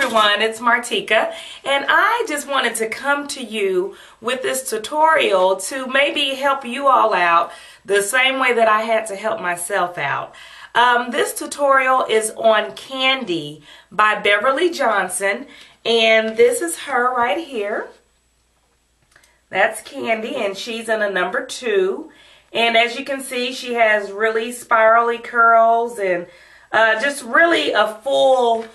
everyone, it's Martika, and I just wanted to come to you with this tutorial to maybe help you all out the same way that I had to help myself out. This tutorial is on Candy by Beverly Johnson, and this is her right here. That's Candy, and she's in a number 2. And as you can see, she has really spirally curls and just really a full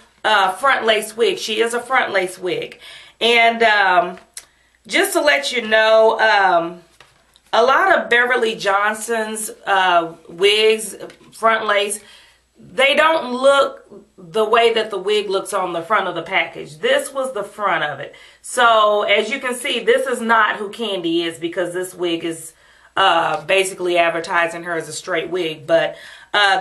front lace wig. She is a front lace wig. And just to let you know, a lot of Beverly Johnson's wigs, front lace, they don't look the way that the wig looks on the front of the package. This was the front of it. So as you can see, this is not who Candy is, because this wig is basically advertising her as a straight wig. But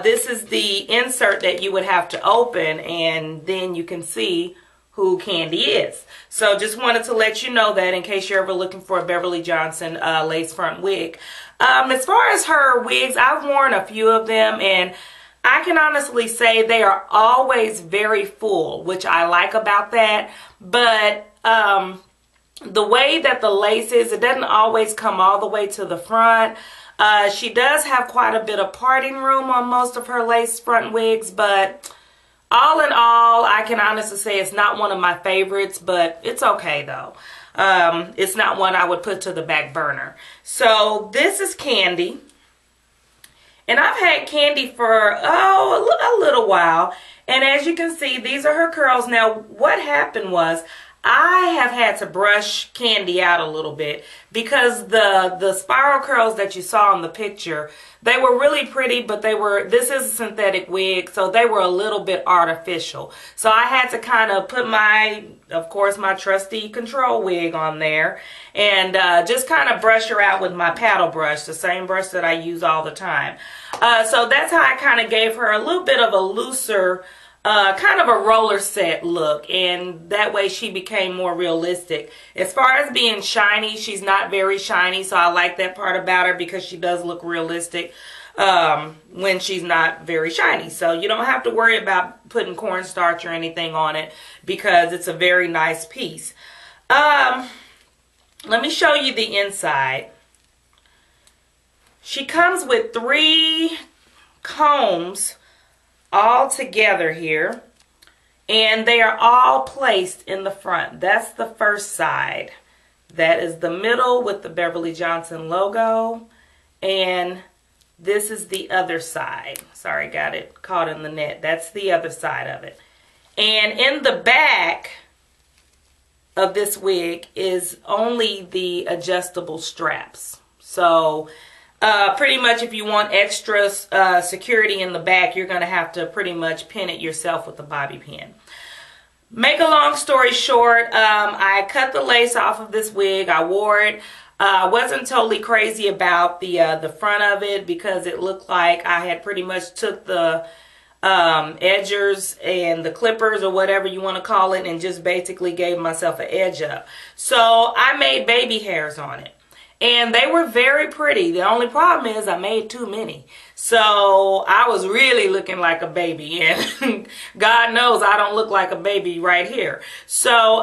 this is the insert that you would have to open, and then you can see who Candy is. So just wanted to let you know that in case you're ever looking for a Beverly Johnson lace front wig. As far as her wigs, I've worn a few of them, and I can honestly say they are always very full, which I like about that. But the way that the lace is, it doesn't always come all the way to the front. She does have quite a bit of parting room on most of her lace front wigs, but all in all, I can honestly say it's not one of my favorites, but it's okay though. It's not one I would put to the back burner. So this is Candy. And I've had Candy for, a little while. And as you can see, these are her curls. Now, what happened was, I have had to brush Candy out a little bit because the spiral curls that you saw in the picture, they were really pretty, but this is a synthetic wig, so they were a little bit artificial. So I had to kind of put of course, my trusty control wig on there and just kind of brush her out with my paddle brush, the same brush that I use all the time. So that's how I kind of gave her a little bit of a looser, kind of a roller set look, and that way she became more realistic. As far as being shiny, she's not very shiny, so I like that part about her because she does look realistic when she's not very shiny. So you don't have to worry about putting cornstarch or anything on it because it's a very nice piece. Let me show you the inside. She comes with 3 combs all together here, and they are all placed in the front. That's the first side. That is the middle with the Beverly Johnson logo, and this is the other side. Sorry, got it caught in the net. That's the other side of it. And in the back of this wig is only the adjustable straps. So pretty much if you want extra security in the back, you're going to have to pretty much pin it yourself with a bobby pin. Make a long story short, I cut the lace off of this wig. I wore it. I wasn't totally crazy about the front of it because it looked like I had pretty much took the edgers and the clippers or whatever you want to call it and just basically gave myself an edge up. So I made baby hairs on it. And they were very pretty. The only problem is I made too many. So I was really looking like a baby. And God knows I don't look like a baby right here. So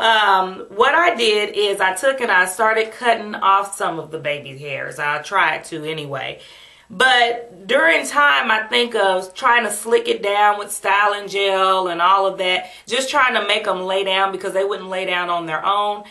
what I did is I took and I started cutting off some of the baby hairs. I tried to anyway. But during time, I think of trying to slick it down with styling gel and all of that. Just trying to make them lay down because they wouldn't lay down on their own.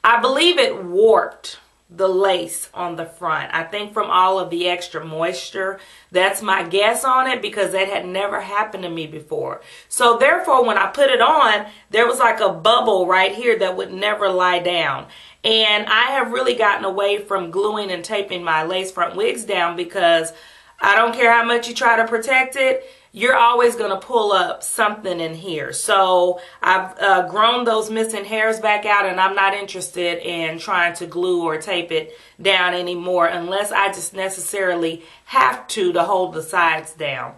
I believe it warped the lace on the front. I think from all of the extra moisture. That's my guess on it because that had never happened to me before. So therefore, when I put it on, there was like a bubble right here that would never lie down. And I have really gotten away from gluing and taping my lace front wigs down because I don't care how much you try to protect it, you're always going to pull up something in here. So I've grown those missing hairs back out, and I'm not interested in trying to glue or tape it down anymore unless I just necessarily have to hold the sides down.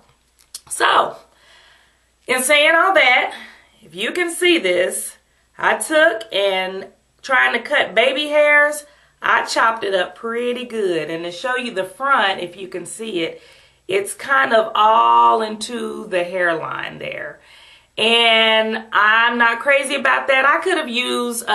So in saying all that, if you can see this, I took and trying to cut baby hairs, I chopped it up pretty good. And to show you the front, if you can see it, it's kind of all into the hairline there. And I'm not crazy about that. I could have used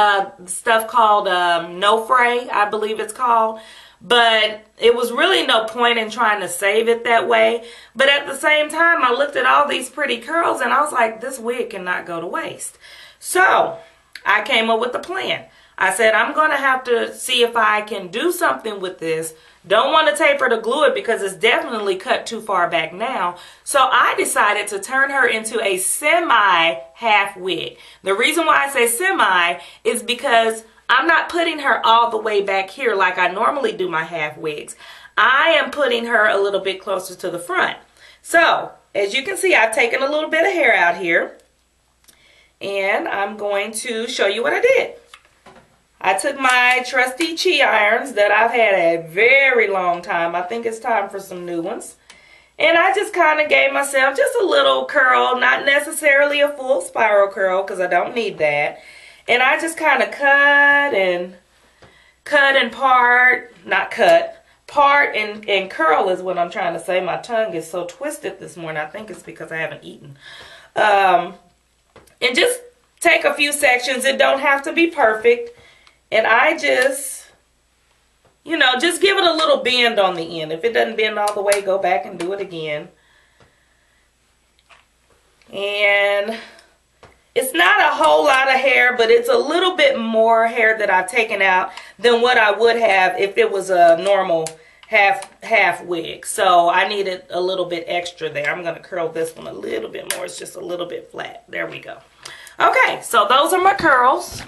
stuff called No Fray, I believe it's called. But it was really no point in trying to save it that way. But at the same time, I looked at all these pretty curls and I was like, this wig cannot go to waste. So I came up with a plan. I said, I'm going to have to see if I can do something with this. Don't want to taper to glue it because it's definitely cut too far back now. So I decided to turn her into a semi-half wig. The reason why I say semi is because I'm not putting her all the way back here like I normally do my half wigs. I am putting her a little bit closer to the front. So, as you can see, I've taken a little bit of hair out here. And I'm going to show you what I did. I took my trusty Chi irons that I've had a very long time. I think it's time for some new ones. And I just kind of gave myself just a little curl, not necessarily a full spiral curl because I don't need that. And I just kind of part and curl is what I'm trying to say. My tongue is so twisted this morning. I think it's because I haven't eaten. And just take a few sections. It don't have to be perfect. And I just, you know, just give it a little bend on the end. If it doesn't bend all the way, go back and do it again. And it's not a whole lot of hair, but it's a little bit more hair that I've taken out than what I would have if it was a normal half wig. So I needed a little bit extra there. I'm going to curl this one a little bit more. It's just a little bit flat. There we go. Okay, so those are my curls.